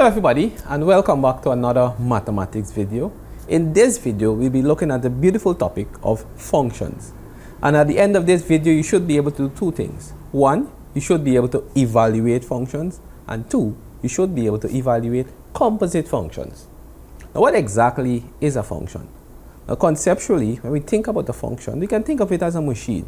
Hello everybody and welcome back to another mathematics video. In this video we'll be looking at the beautiful topic of functions, and at the end of this video you should be able to do two things. One, you should be able to evaluate functions, and two, you should be able to evaluate composite functions. Now what exactly is a function? Now conceptually, when we think about a function, we can think of it as a machine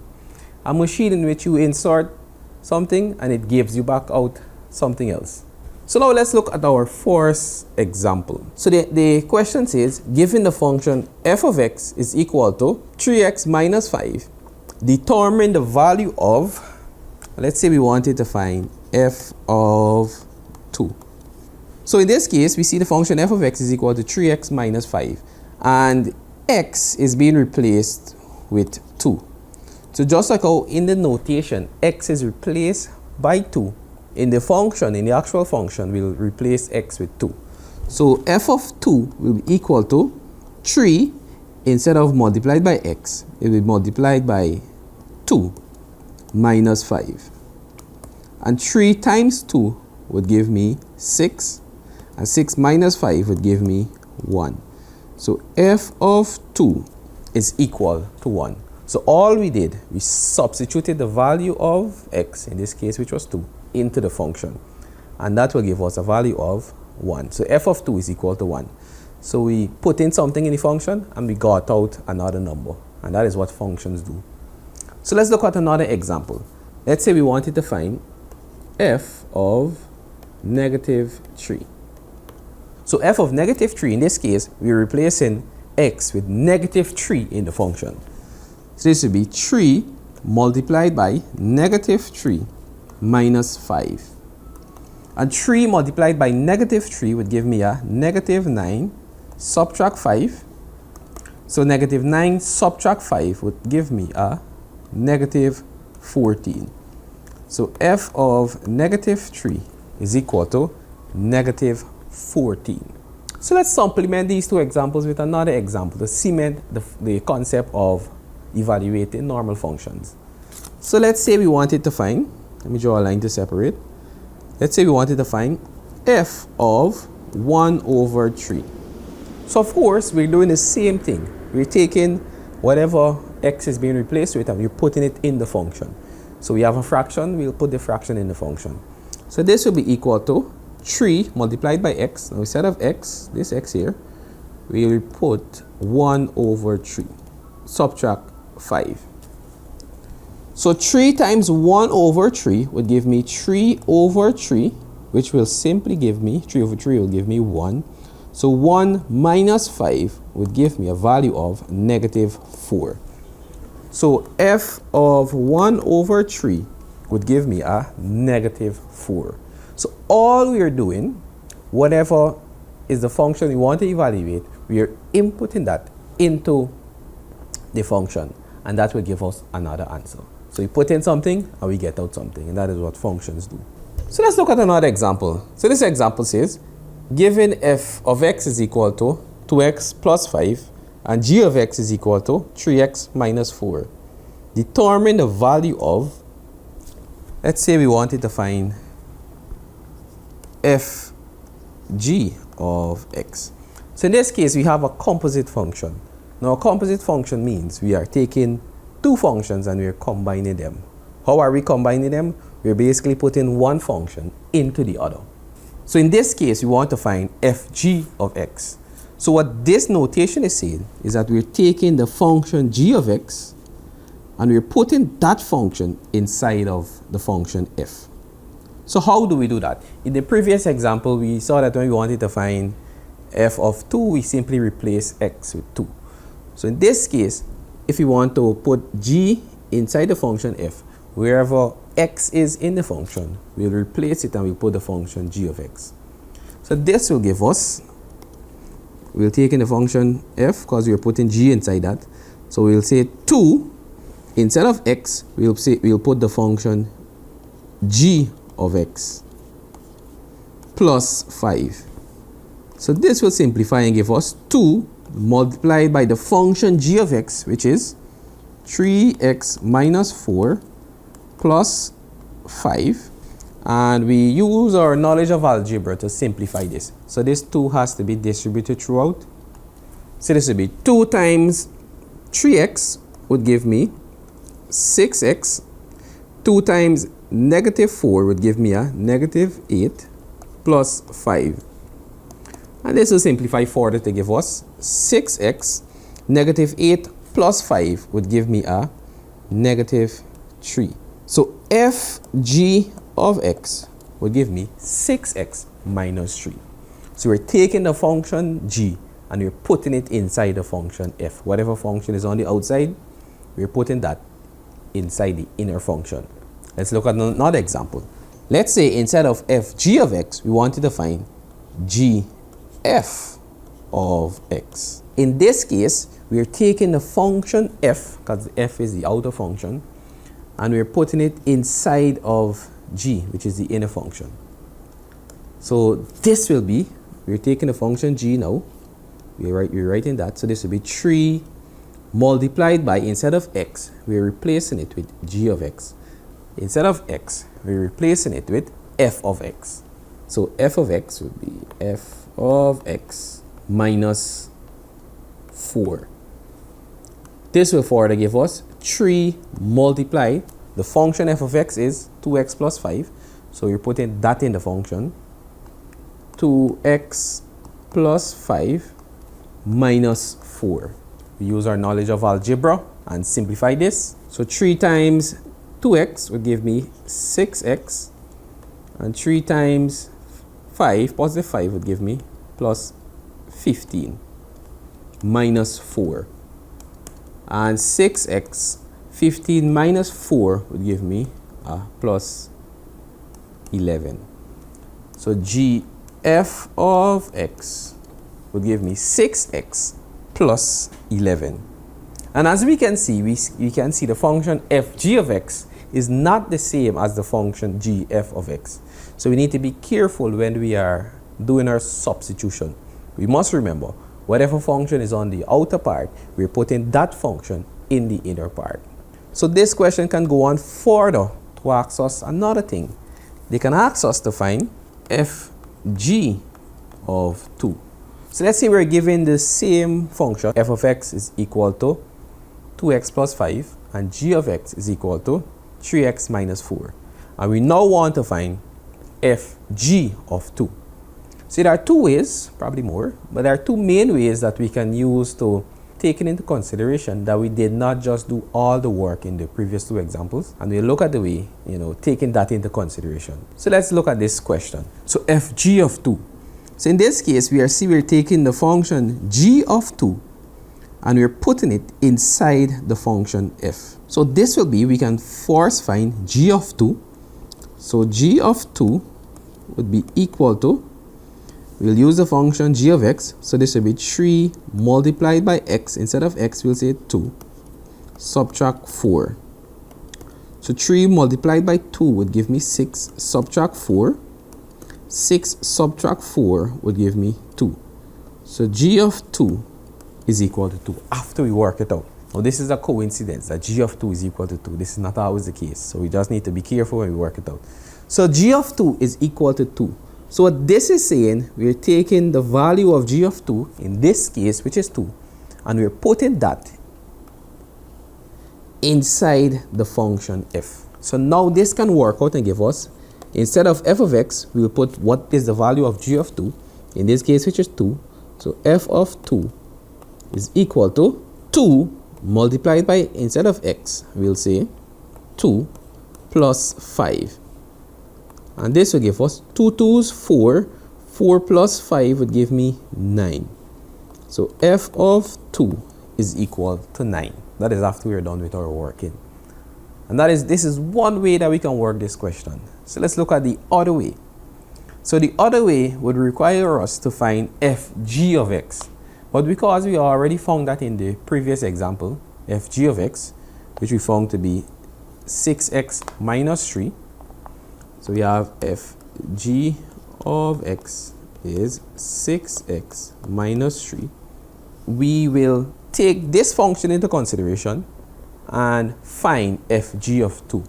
in which you insert something and it gives you back out something else. So now let's look at our first example. So the question says, given the function f of x is equal to 3x minus 5, determine the value of, let's say we wanted to find f of 2. So in this case, we see the function f of x is equal to 3x minus 5, and x is being replaced with 2. So just like how in the notation, x is replaced by 2, in the function, in the actual function, we'll replace x with 2. So f of 2 will be equal to 3, instead of multiplied by x, it will be multiplied by 2 minus 5. And 3 times 2 would give me 6, and 6 minus 5 would give me 1. So f of 2 is equal to 1. So all we did, we substituted the value of x, in this case which was 2, into the function, and that will give us a value of 1. So f of 2 is equal to 1. So we put in something in the function and we got out another number, and that is what functions do. So let's look at another example. Let's say we wanted to find f of negative 3. So f of negative 3, in this case we're replacing x with negative 3 in the function. So this would be 3 multiplied by negative 3 minus 5. And 3 multiplied by negative 3 would give me a negative 9, subtract 5. So negative 9 subtract 5 would give me a negative 14. So f of negative 3 is equal to negative 14. So let's supplement these two examples with another example to cement the concept of evaluating normal functions. So let's say we wanted to find, let me draw a line to separate. Let's say we wanted to find f of 1 over 3. So of course, we're doing the same thing. We're taking whatever x is being replaced with and we're putting it in the function. So we have a fraction, we'll put the fraction in the function. So this will be equal to 3 multiplied by x. Now instead of x, this x here, we will put 1 over 3. Subtract 5. So 3 times 1 over 3 would give me 3 over 3, which will simply give me, 3 over 3 will give me 1. So 1 minus 5 would give me a value of negative 4. So f of 1 over 3 would give me a negative 4. So all we are doing, whatever is the function we want to evaluate, we are inputting that into the function, and that will give us another answer. So we put in something and we get out something, and that is what functions do. So let's look at another example. So this example says, given f of x is equal to 2x plus 5 and g of x is equal to 3x minus 4, determine the value of, let's say we wanted to find f g of x. So in this case we have a composite function. Now a composite function means we are taking two functions and we're combining them. How are we combining them? We're basically putting one function into the other. So in this case, we want to find fg of x. So what this notation is saying is that we're taking the function g of x and we're putting that function inside of the function f. So how do we do that? In the previous example, we saw that when we wanted to find f of 2, we simply replace x with 2. So in this case, if we want to put g inside the function f, wherever x is in the function, we'll replace it and we'll put the function g of x. So this will give us, we'll take in the function f because we're putting g inside that. So we'll say 2, instead of x, we'll put the function g of x plus 5. So this will simplify and give us 2 multiplied by the function g of x, which is 3x minus 4 plus 5, And we use our knowledge of algebra to simplify this. So this 2 has to be distributed throughout. So this would be 2 times 3x would give me 6x. 2 times negative 4 would give me a negative 8 plus 5. And this will simplify further to give us 6x. Negative 8 plus 5 would give me a negative 3. So fg of x would give me 6x minus 3. So we're taking the function g and we're putting it inside the function f. Whatever function is on the outside, we're putting that inside the inner function. Let's look at another example. Let's say instead of fg of x, we wanted to find gf of x. In this case, we're taking the function f, because f is the outer function, and we're putting it inside of g, which is the inner function. So this will be, we're taking the function g now, we're writing that, so this will be 3 multiplied by, instead of x, we're replacing it with g of x. Instead of x, we're replacing it with f of x. So f of x would be f of x minus 4. This will further give us 3 multiplied. The function f of x is 2x plus 5. So you're putting that in the function. 2x plus 5 minus 4. We use our knowledge of algebra and simplify this. So 3 times 2x would give me 6x. And 3 times 5, positive 5 would give me plus 15 minus 4. And 6x, 15 minus 4 would give me plus 11. So gf of x would give me 6x plus 11. And as we can see, we can see the function fg of x is not the same as the function gf of x. So we need to be careful when we are doing our substitution. We must remember, whatever function is on the outer part, we're putting that function in the inner part. So this question can go on further to ask us another thing. They can ask us to find fg of 2. So let's say we're given the same function, f of x is equal to 2x plus 5 and g of x is equal to 3x minus 4. And we now want to find fg of 2. So there are 2 ways, probably more, but there are 2 main ways that we can use to take into consideration that we did not just do all the work in the previous 2 examples, and we look at the way, taking that into consideration. So let's look at this question. So fg of 2. So in this case, we're taking the function g of 2 and we're putting it inside the function f. So this will be, we can first find g of 2. So g of 2 would be equal to, we'll use the function g of x. So this will be 3 multiplied by x. Instead of x, we'll say 2. Subtract 4. So 3 multiplied by 2 would give me 6. Subtract 4. 6 subtract 4 would give me 2. So g of 2 is equal to 2 after we work it out. Now this is a coincidence that g of 2 is equal to 2. This is not always the case. So we just need to be careful when we work it out. So g of 2 is equal to 2. So what this is saying, we're taking the value of g of 2, in this case, which is 2, and we're putting that inside the function f. So now this can work out and give us, instead of f of x, we'll put what is the value of g of 2, in this case, which is 2. So f of 2 is equal to 2 multiplied by, instead of x, we'll say 2 plus 5. And this will give us 2 2's 4. 4 plus 5 would give me 9. So f of 2 is equal to 9. That is after we are done with our working. And this is one way that we can work this question. So let's look at the other way. So the other way would require us to find fg of x. But because we already found that in the previous example, fg of x, which we found to be 6x minus 3. So we have fg of x is 6x minus 3. We will take this function into consideration and find fg of 2.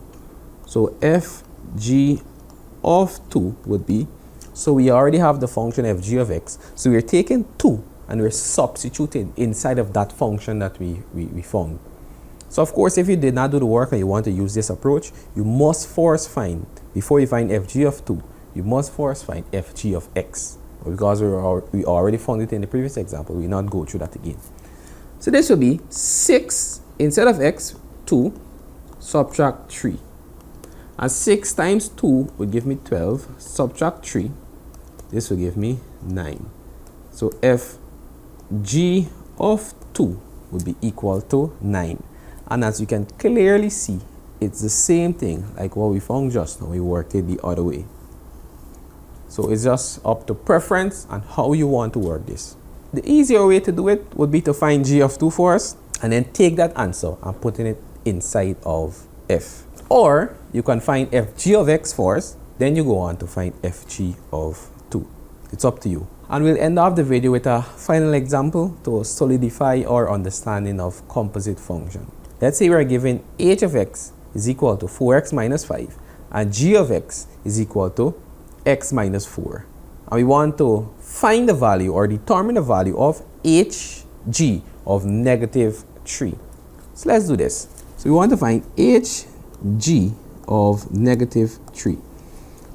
So fg of 2 would be, so we already have the function fg of x, so we're taking 2 and we're substituting inside of that function that we found. So of course, if you did not do the work and you want to use this approach, you must first find, before you find fg of 2, you must first find fg of x. Because we already found it in the previous example, we will not go through that again. So this will be 6, instead of x, 2, subtract 3. And 6 times 2 would give me 12, subtract 3, this will give me 9. So fg of 2 would be equal to 9. And as you can clearly see, it's the same thing like what we found just now. We worked it the other way. So it's just up to preference and how you want to work this. The easier way to do it would be to find g of 2 first and then take that answer and putting it inside of f. Or you can find fg of x first, then you go on to find fg of 2. It's up to you. And we'll end off the video with a final example to solidify our understanding of composite function. Let's say we're given h of x is equal to 4x minus 5 and g of x is equal to x minus 4. And we want to find the value or determine the value of hg of negative 3. So let's do this. So we want to find hg of negative 3.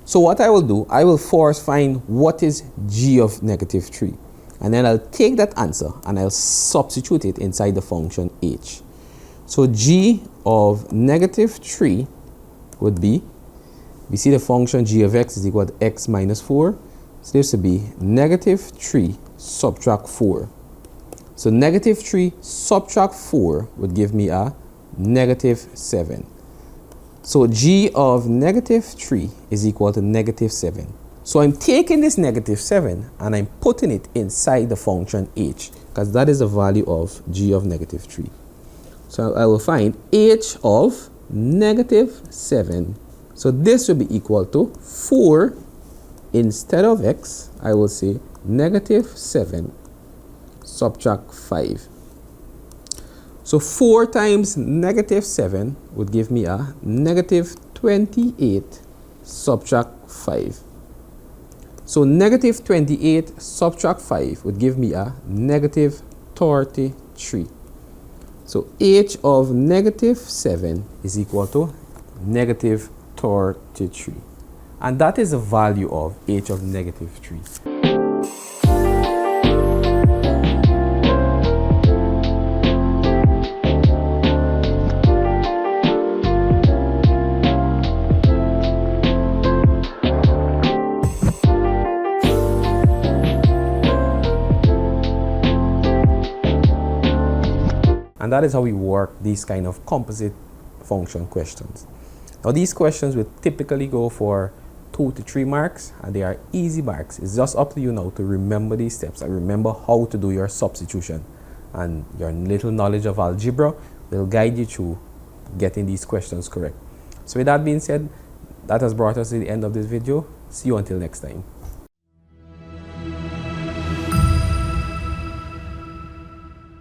So what I will do, I will first find what is g of negative 3. And then I'll take that answer and I'll substitute it inside the function h. So g of negative 3 would be, we see the function g of x is equal to x minus 4. So this would be negative 3 subtract 4. So negative 3 subtract 4 would give me a negative 7. So g of negative 3 is equal to negative 7. So I'm taking this negative 7 and I'm putting it inside the function h, because that is the value of g of negative 3. So I will find h of negative 7. So this will be equal to 4, instead of x, I will say negative 7 subtract 5. So 4 times negative 7 would give me a negative 28 subtract 5. So negative 28 subtract 5 would give me a negative 33. So h of negative 7 is equal to negative 33. And that is the value of h of negative 3. And that is how we work these kind of composite function questions. Now these questions will typically go for 2 to 3 marks and they are easy marks. It's just up to you now to remember these steps and remember how to do your substitution. And your little knowledge of algebra will guide you through getting these questions correct. So with that being said, that has brought us to the end of this video. See you until next time.